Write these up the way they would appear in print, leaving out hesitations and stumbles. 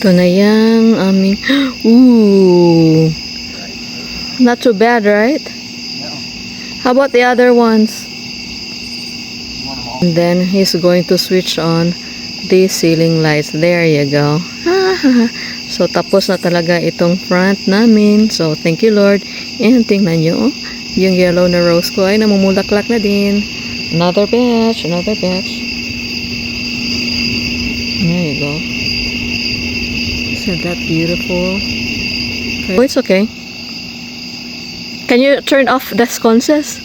Ito na yung aming... Ooh! Not too bad, right? How about the other ones? And then he's going to switch on the ceiling lights. There you go. So tapos na talaga itong front namin. So thank you Lord. And tingnan nyo, yung yellow na rose ko ay namumulaklak na din. Another batch, another batch. There you go. Isn't that beautiful? Okay. Oh, it's okay. Can you turn off the sconces?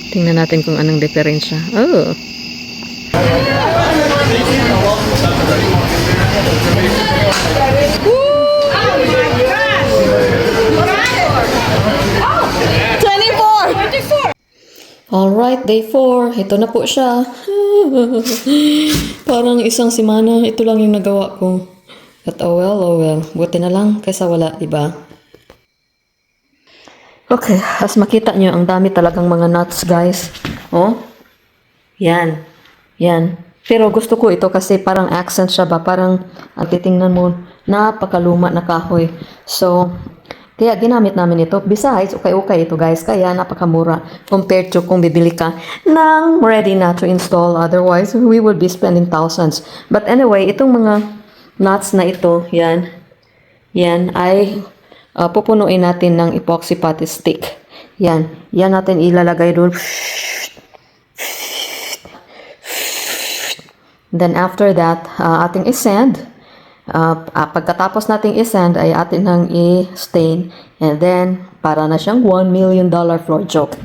Tingnan natin kung anong diferensya. Oh. Alright, day 4. Ito na po siya. Parang isang semana, ito lang yung nagawa ko. But oh well. Buti na lang kaysa wala, diba? Okay, as makita nyo, ang dami talagang mga nuts, guys. Oh, yan. Yan. Pero gusto ko ito kasi parang accent siya ba? Parang, ang titingnan mo, napakaluma na kahoy. So, kaya ginamit namin ito. Besides, okay ito guys. Kaya napakamura compared to kung bibili ka ng ready na to install. Otherwise, we will be spending thousands. But anyway, itong mga nuts na ito, yan. Yan ay pupunuin natin ng epoxy putty stick. Yan. Yan natin ilalagay doon. Then after that, ating isand. Pagkatapos nating isand ay atin nang i-stain. And then, para na siyang $1 million floor joke.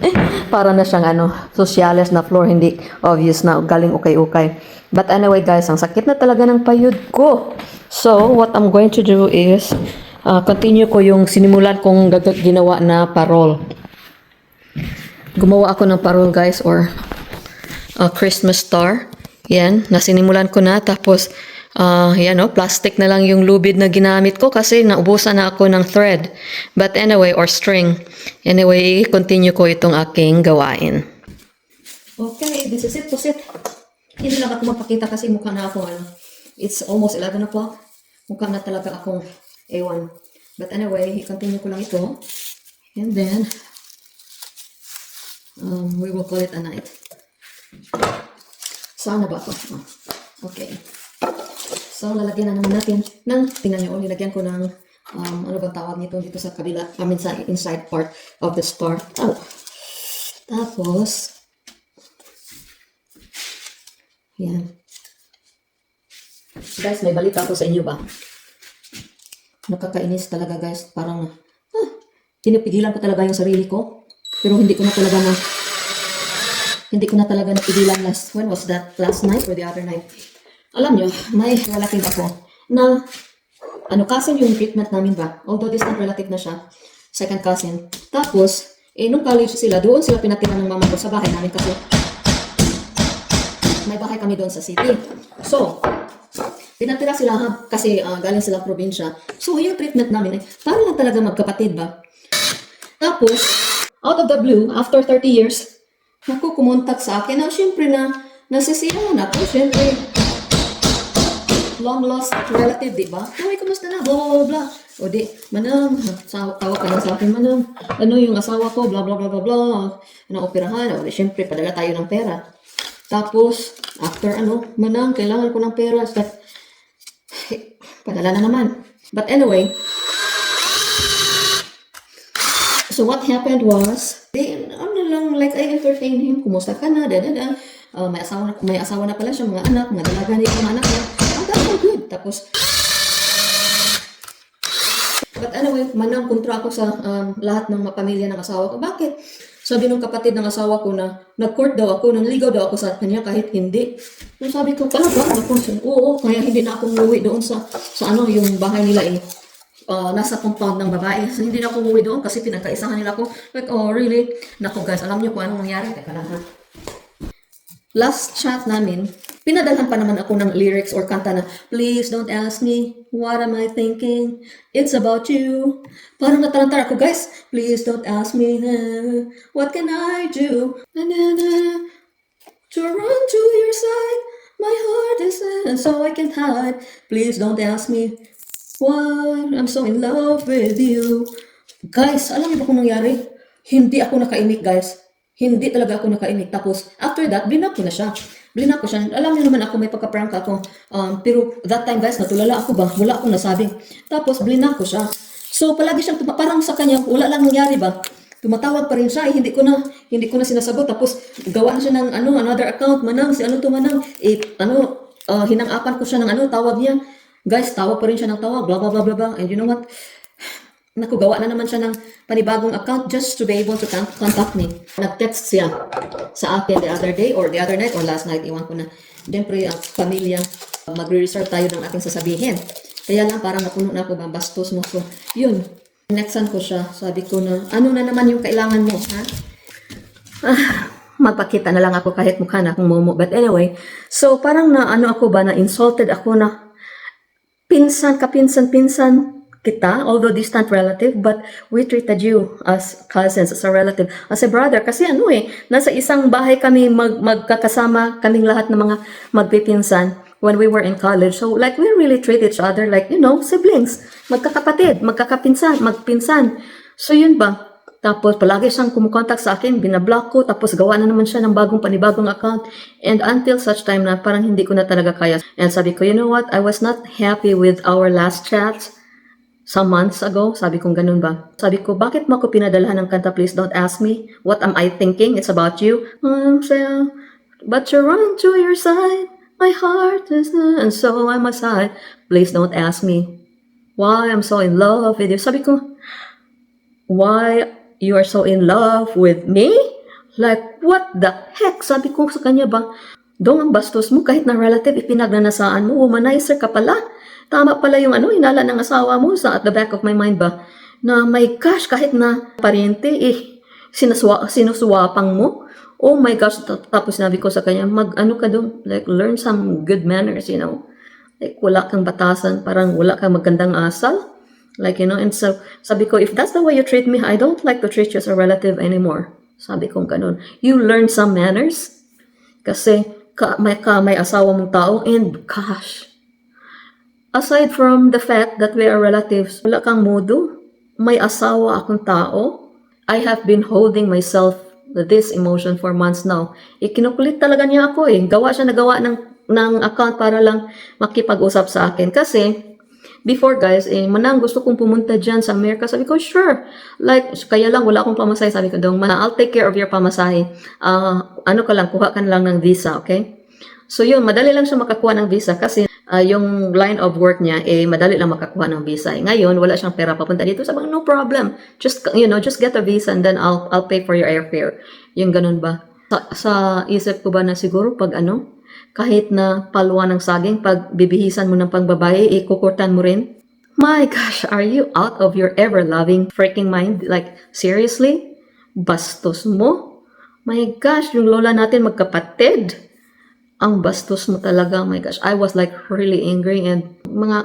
Para na siyang sociales na floor. Hindi obvious na galing ukay-ukay. But anyway guys, ang sakit na talaga ng payud ko. So, what I'm going to do is, continue ko yung sinimulan kong ginawa na parol. Gumawa ako ng parol guys, or Christmas star. Yan, nasinimulan ko na. Tapos, yan plastic na lang yung lubid na ginamit ko kasi naubusan na ako ng thread. But anyway, or string. Anyway, continue ko itong aking gawain. Okay, this is it. Hindi lang ako magpakita kasi mukha na ako, it's almost 11 o'clock. Mukha na talaga akong A1. But anyway, continue ko lang ito. And then, we will call it a night. Saan na ba ito? Okay. So, lalagyan na naman natin ng, tingnan nyo, nilagyan ko ng, ano bang tawag nito dito sa kabila, sa inside part of the spar. Oh. Tapos, yan. Guys, may balita ko sa inyo ba? Nakakainis talaga guys. Parang, pinipigilan ko talaga yung sarili ko. Pero hindi ko na talaga napigilan when was that? Last night or the other night? Alam nyo, may relative ako na, cousin yung treatment namin ba? Although distant relative na siya, second cousin. Tapos, nung college sila, doon sila pinatira ng mama ko sa bahay namin kasi may bahay kami doon sa city. So, pinatira sila kasi galing sila probinsya. So, yung treatment namin parang lang talaga magkapatid ba? Tapos, out of the blue, after 30 years, kumontak sa akin. Siyempre nasisiyahan ako. Siyempre, long lost relative, di ba? Uy, kamusta na? Blah, blah, blah. O di, manang, tawag ka na sa akin, manang, yung asawa ko, blah, blah, blah, blah, blah. Operahan. O di, siyempre, padala tayo ng pera. Tapos, after manang, kailangan ko ng pera. Padala na naman. But anyway, so what happened was, like I entertained him, kumusta ka na, may asawa na pala siya, mga anak, mga dalaga niya, mga anak niya. That's all good. Tapos, but anyway, manang kontra ako sa lahat ng pamilya ng asawa ko. Bakit? Sabi nung kapatid ng asawa ko na nag-court daw ako, nanligaw daw ako sa kanya kahit hindi. So sabi ko, talaga? Oo, kaya hindi na ako umuwi doon sa yung bahay nila nasa compound ng babae. So, hindi na ako umuwi doon kasi pinagkaisahan nila ako. Like, oh, really? Naku guys, alam niyo kung anong nangyari? Teka lang ha. Last chat namin, pinadalhan pa naman ako ng lyrics or kanta na, please don't ask me, what am I thinking? It's about you. Parang natarantar ako, guys. Please don't ask me, what can I do? To run to your side, My heart is and so I can't hide. Please don't ask me why I'm so in love with you. Guys, alam niyo ba kung nangyari? Hindi ako nakaimik, guys. Hindi talaga ako nakaimik. Tapos, after that, blinak ko na siya. Blinak ko siya. Alam niyo naman ako, may pagka-prank ako. Pero that time, guys, natulala ako ba? Wala akong nasabi. Tapos, blinak ko siya. So, palagi siyang parang sa kanya, wala lang nangyari ba? Tumatawag pa rin siya, hindi ko na sinasagot. Tapos, gawa na siya ng another account, Manang, si ano to Manang, hinang-apan ko siya ng tawag niya. Guys, tawag pa rin siya ng tawag, blah, blah, blah, blah, blah. And you know what? Naku, gawa na naman siya ng panibagong account just to be able to contact me. Nag-text siya sa akin the other day or the other night or last night, iwan ko na. Siyempre, ang pamilya, magre-reserve tayo ng ating sasabihin. Kaya lang, parang napuno na ako, bastos mo. So, yun. Nextan ko siya. Sabi ko na, ano na naman yung kailangan mo, ha? Magpakita na lang ako kahit mukha na akong momo. But anyway, so parang na-insulted ako na kapinsan-pinsan kita, although distant relative, but we treated you as cousins, as a relative, as a brother. Kasi nasa isang bahay kami magkakasama, kaming lahat ng mga magpipinsan when we were in college. So, like, we really treat each other like, siblings, magkakapatid, magpinsan. So, yun ba? Tapos, palagi siyang kumukontak sa akin, binablock ko, tapos gawa na naman siya ng panibagong account. And until such time na parang hindi ko na talaga kaya. And sabi ko, you know what? I was not happy with our last chat some months ago. Sabi kong ganun ba? Sabi ko, bakit mo ako pinadalahan ng kanta? Please don't ask me. What am I thinking? It's about you. But you run to your side. My heart is and so I'm aside. Please don't ask me why I'm so in love with you. Sabi ko, why you are so in love with me? Like, what the heck? Sabi ko sa kanya ba, Dong, ang bastos mo, kahit na relative, ipinagnanasaan mo, womanizer ka pala. Tama pala yung inala ng asawa mo at the back of my mind ba, na my gosh, kahit na pariente, sinusuwapang mo. Oh my gosh, tapos sinabi ko sa kanya, ka doon, like, learn some good manners, Like, wala kang batasan, parang wala kang magandang asal. Like, and so, sabi ko, if that's the way you treat me, I don't like to treat you as a relative anymore. Sabi ko ganun. You learn some manners. Kasi, may asawa mong tao, and gosh, aside from the fact that we are relatives, wala kang modo, may asawa akong tao, I have been holding myself this emotion for months now. Kinukulit talaga niya ako Gawa siya nagawa ng account para lang makipag-usap sa akin. Kasi, before guys, Manang, gusto kong pumunta dyan sa Amerika. Sabi ko, sure. Like, kaya lang wala akong pamasahe. Sabi ko, Dong, I'll take care of your pamasahe. Kuha ka lang ng visa, okay? So yun, madali lang siya makakuha ng visa kasi yung line of work niya, madali lang makakuha ng visa. Ngayon, wala siyang pera papunta dito. Sabi, no problem. Just get a visa and then I'll pay for your airfare. Yung ganun ba? Sa isip ko ba na siguro pag kahit na palwa ng saging, pag bibihisan mo ng pangbabae, kukurtan mo rin? My gosh, are you out of your ever-loving freaking mind? Like, seriously? Bastos mo? My gosh, yung lola natin magkapatid. Ang bastos mo talaga, my gosh. I was like really angry and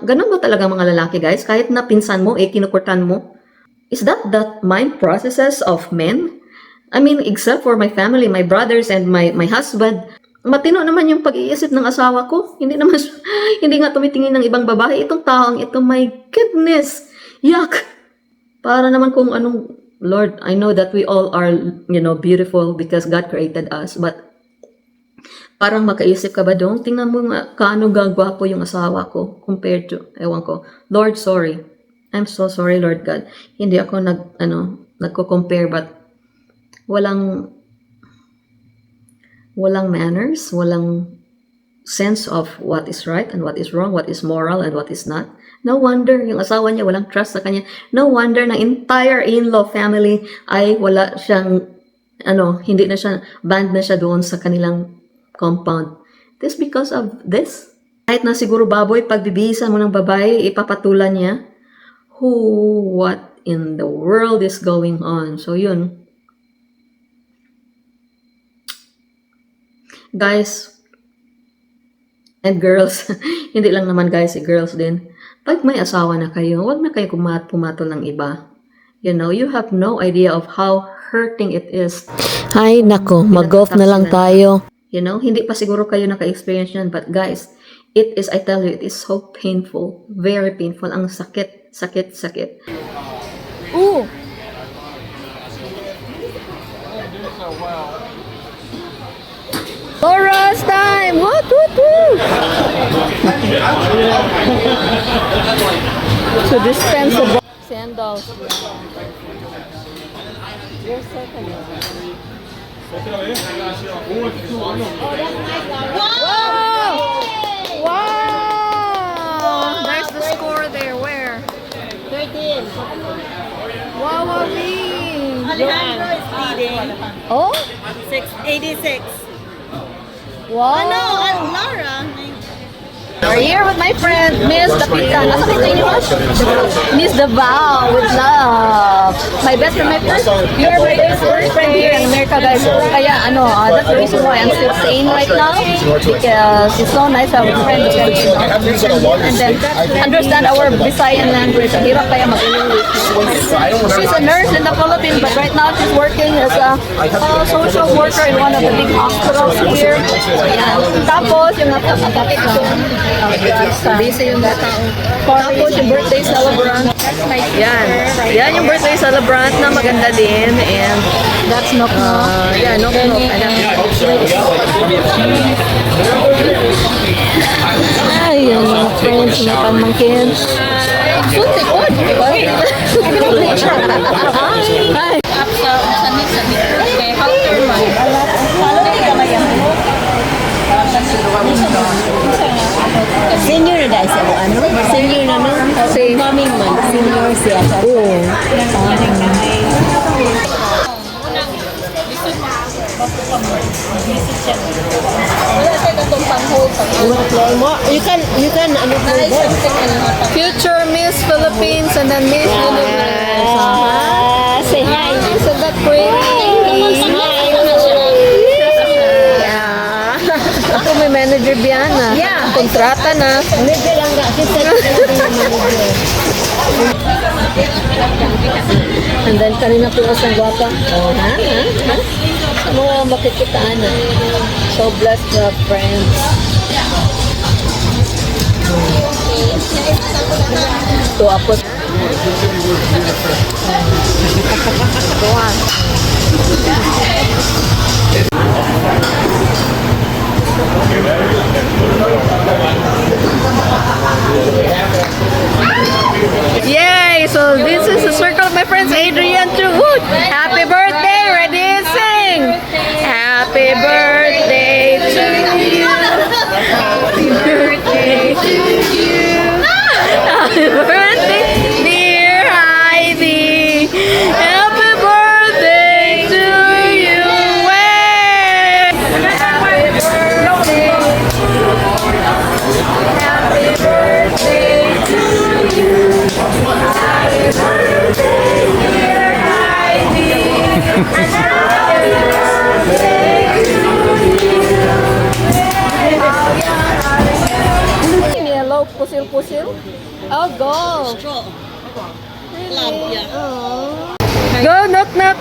ganun ba talaga mga lalaki, guys? Kahit na pinsan mo, kinukurtan mo. Is that mind processes of men? I mean, except for my family, my brothers and my husband, matino naman yung pag-iisip ng asawa ko. Hindi nga tumitingin ng ibang babae. Itong taong ito, my goodness. Yuck! Para naman kung Lord, I know that we all are, beautiful because God created us, but parang makaisip ka ba Dong? Tingnan mo nga kaano gagwapo yung asawa ko compared to, ewan ko. Lord, sorry. I'm so sorry, Lord God. Hindi ako nagko-compare, but walang manners, walang sense of what is right and what is wrong, what is moral and what is not. No wonder yung asawa niya walang trust sa kanya. No wonder na entire in-law family ay wala siyang, hindi na siya, banned na siya doon sa kanilang compound. This because of this. Kahit na siguro baboy, pag bibihisan mo ng babae, ipapatulan niya. What in the world is going on? So yun. Guys, and girls, hindi lang naman guys, girls din. Pag may asawa na kayo, wag na kayo pumatol ng iba. You have no idea of how hurting it is. Ay, nako, mag-golf na lang tayo. You know, hindi pa siguro kayo naka-experience yan. But guys, it is, I tell you, it is so painful. Very painful. Ang sakit, sakit, sakit. Ooh! Laura's time! What? To dispense the sandals. You're second. Wow! Wow! There's the score there. Where? 13. Wow, Alejandro is leading. Oh? 86. Wow! No, Laura. We're here with my friend, Miss Dapita. Nasa kita niyo? Miss Davao with love. My best friend, my first friend here in America, guys. Kaya, that's the reason why I'm still sane right now. Because it's so nice to have a friend who can, and then understand our Visayan language. Hirap kaya mag-English. She's a nurse in the Philippines, but right now she's working as a social worker in one of the big hospitals here. Ayan. Tapos, yung nakakapit ko, busy yung tao. Tapos yung birthday celebrant. Yan yung birthday celebrant na maganda din. And that's Nok Nok. Yeah, Nok Nok. Ay, yung mga friends na pamangkin. Sunti ko. Hi. Senior na dahil sa ano? Senior na no? Coming month. Senior siya. Oo. You can ano po ba? Future Miss Philippines and then Miss Universe. Say hi. Isn't that pretty? Yeah. Ako may manager Biana. Yeah. Kontrata na. Medyo lang nga. And then kanina po ang gwapa. Oh, ha? Ano makikitaan na? So blessed to have friends. Ito ako. Go on. Yay! So this is the circle of my friends, Adrian Truwood. Happy birthday! Ready? Sing! Happy birthday to you. Happy birthday to you. Happy birthday, dear Heidi. Happy birthday to you. Way! Happy birthday. Happy birthday to you. Happy birthday, dear Heidi. Happy birthday to you. Yellow, pusil-pusil. Oh, go. Love, yeah. Oh. Go, knock, knock.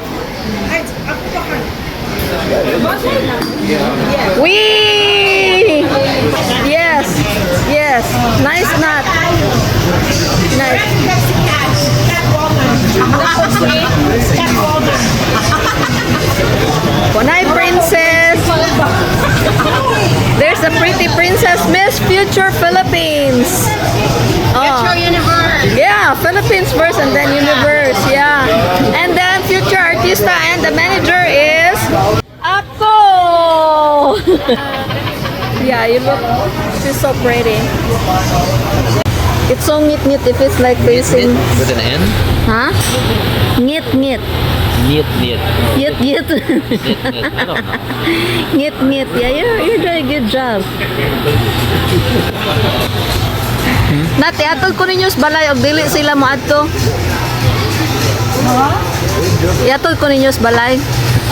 Wee! Yes, yes. Nice nut. Nice. Kunay princess. There's a pretty princess, Miss Future Philippines. Oh. Universe. Yeah, Philippines first and then Universe. Yeah. And then Future Artista and the manager is Ako. Yeah, you look. She's so pretty. It's so ngit if it's like facing. With an N? Huh? Ngit. Niet. Yit. I don't know. Ngit. Yeah, you're doing a good job. Nati, atol ko ninyo sa balay og dili sila mo adto. Iatol ko ninyo sa balay.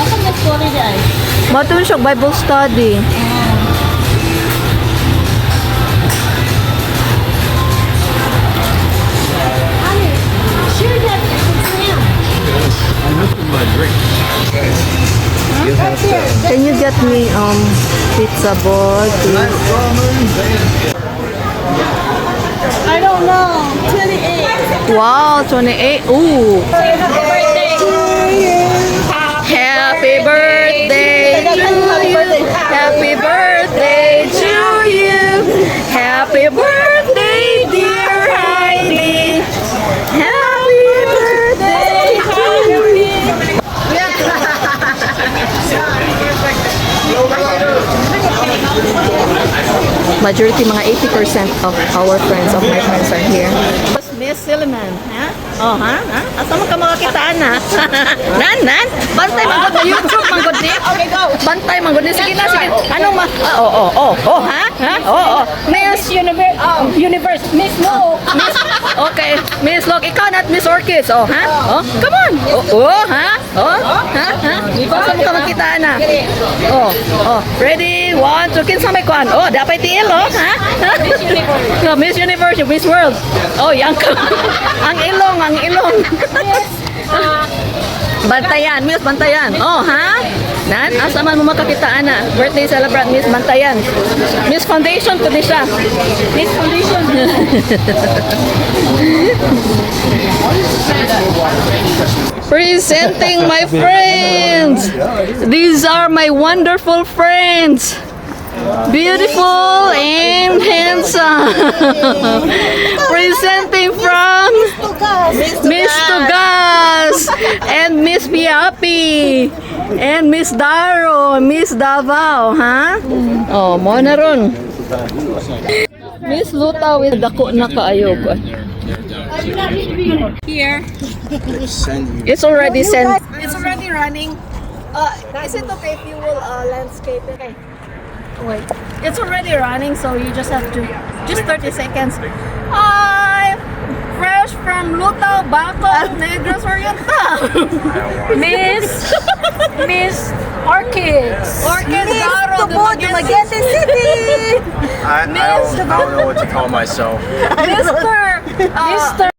Ako may story dahil. Matun siya Bible study. Sure that it's him. I'm missing my drink. You have to. Can you get me Possible. I don't know. 28. Wow, 28. Ooh. Happy birthday to you. Happy birthday to you. Happy birthday, dear Heidi. Happy birthday to you. Majority, mga 80% of our friends, of my friends are here. Miss Silliman, ha? Oh, ha? Asa mo ka makakitaan, ha? Nan? Bantay, manggod na YouTube, manggod ni? Okay, go. Bantay, manggod ni. Sige na, sige. Anong ha? Ha? Miss Universe, Miss Mo. Okay, Miss Log, ikaw not Miss Orchids, oh, ha? Oh, come on. Ha? Ha? Asa mo ka makitaan, ha? Ready? 1, 2, kinsa may kuan. Oh, dapat tiil, oh, ha? Miss Universe. No, Miss Universe, Miss World. Oh, yang ka. Ang ilong. Bantayan, Miss Bantayan. Oh, ha? Nan, asa man mo makakitaan na. Birthday celebrant, Miss Bantayan. Miss Foundation ko di siya. Miss Foundation. Presenting my friends. These are my wonderful friends. Beautiful and handsome. Presenting from Miss Tugas and Miss Biapi and Miss Daro, Miss Davao, ha? Oh, mo na ron. Miss Luta with dako na kaayo ko. Here. It's already sent. It's already running. Is it okay if you will landscape it? Okay. Wait, it's already running, so you just have to, just 30 seconds. Hi! Fresh from Lutao, Baco, Negros Oriental. Miss Orchids. Orchids, Garo, Dumaguete City. I don't know what to call myself. Mr.